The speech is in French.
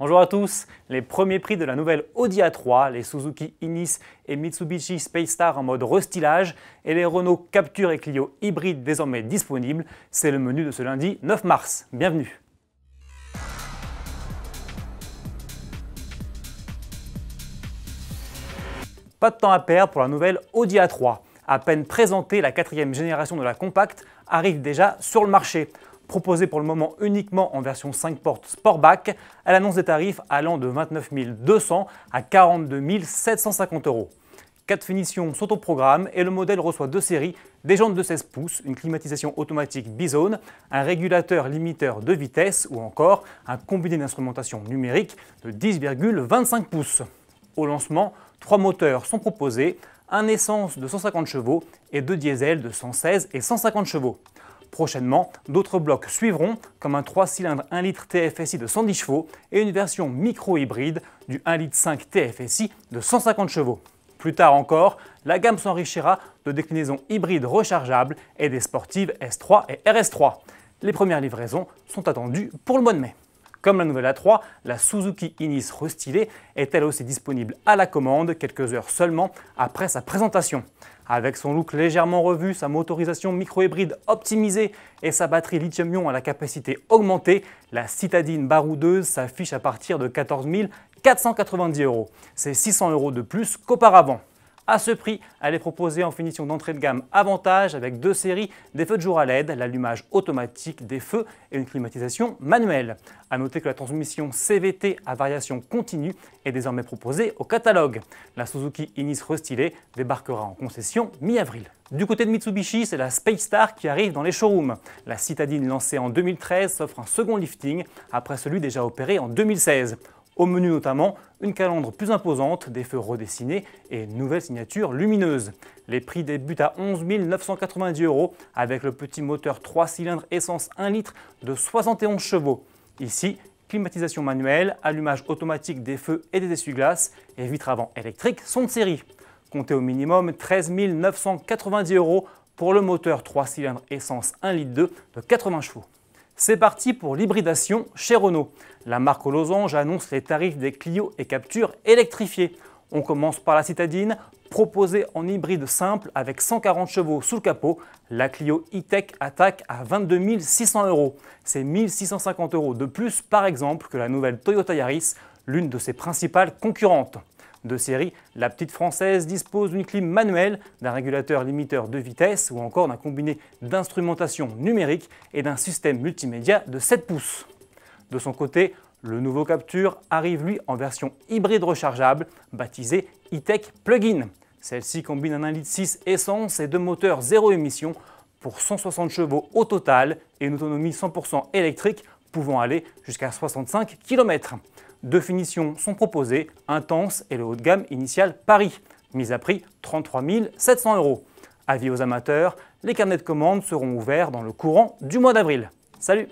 Bonjour à tous, les premiers prix de la nouvelle Audi A3, les Suzuki Ignis et Mitsubishi Space Star en mode restylage et les Renault Captur et Clio hybrides désormais disponibles, c'est le menu de ce lundi 9 mars. Bienvenue. Pas de temps à perdre pour la nouvelle Audi A3. À peine présentée, la 4e génération de la compacte arrive déjà sur le marché. Proposée pour le moment uniquement en version 5 portes Sportback, elle annonce des tarifs allant de 29 200 à 42 750 €. 4 finitions sont au programme et le modèle reçoit 2 séries, des jantes de 16 pouces, une climatisation automatique bizone, un régulateur limiteur de vitesse ou encore un combiné d'instrumentation numérique de 10,25 pouces. Au lancement, 3 moteurs sont proposés, un essence de 150 chevaux et 2 diesels de 116 et 150 chevaux. Prochainement, d'autres blocs suivront, comme un 3 cylindres 1 litre TFSI de 110 chevaux et une version micro-hybride du 1,5 litre TFSI de 150 chevaux. Plus tard encore, la gamme s'enrichira de déclinaisons hybrides rechargeables et des sportives S3 et RS3. Les premières livraisons sont attendues pour le mois de mai. Comme la nouvelle A3, la Suzuki Ignis restylée est elle aussi disponible à la commande quelques heures seulement après sa présentation. Avec son look légèrement revu, sa motorisation micro-hybride optimisée et sa batterie lithium-ion à la capacité augmentée, la citadine baroudeuse s'affiche à partir de 14 490 €. C'est 600 € de plus qu'auparavant. À ce prix, elle est proposée en finition d'entrée de gamme Avantage avec 2 séries, des feux de jour à LED, l'allumage automatique des feux et une climatisation manuelle. A noter que la transmission CVT à variation continue est désormais proposée au catalogue. La Suzuki Ignis restylée débarquera en concession mi-avril. Du côté de Mitsubishi, c'est la Space Star qui arrive dans les showrooms. La citadine lancée en 2013 s'offre un second lifting après celui déjà opéré en 2016. Au menu notamment, une calandre plus imposante, des feux redessinés et une nouvelle signature lumineuse. Les prix débutent à 11 990 € avec le petit moteur 3 cylindres essence 1 litre de 71 chevaux. Ici, climatisation manuelle, allumage automatique des feux et des essuie-glaces et vitres avant électriques sont de série. Comptez au minimum 13 990 € pour le moteur 3 cylindres essence 1 litre de 80 chevaux. C'est parti pour l'hybridation chez Renault. La marque aux losanges annonce les tarifs des Clio et Captur électrifiés. On commence par la citadine, proposée en hybride simple avec 140 chevaux sous le capot. La Clio E-Tech attaque à 22 600 €. C'est 1 650 € de plus par exemple que la nouvelle Toyota Yaris, l'une de ses principales concurrentes. De série, la petite française dispose d'une clim manuelle, d'un régulateur limiteur de vitesse ou encore d'un combiné d'instrumentation numérique et d'un système multimédia de 7 pouces. De son côté, le nouveau Captur arrive lui en version hybride rechargeable, baptisée E-Tech Plug-in. Celle-ci combine un 1,6 litre essence et 2 moteurs zéro émission pour 160 chevaux au total et une autonomie 100% électrique pouvant aller jusqu'à 65 km. 2 finitions sont proposées, Intense et le haut de gamme initial Paris, mise à prix 33 700 €. Avis aux amateurs, les carnets de commandes seront ouverts dans le courant du mois d'avril. Salut!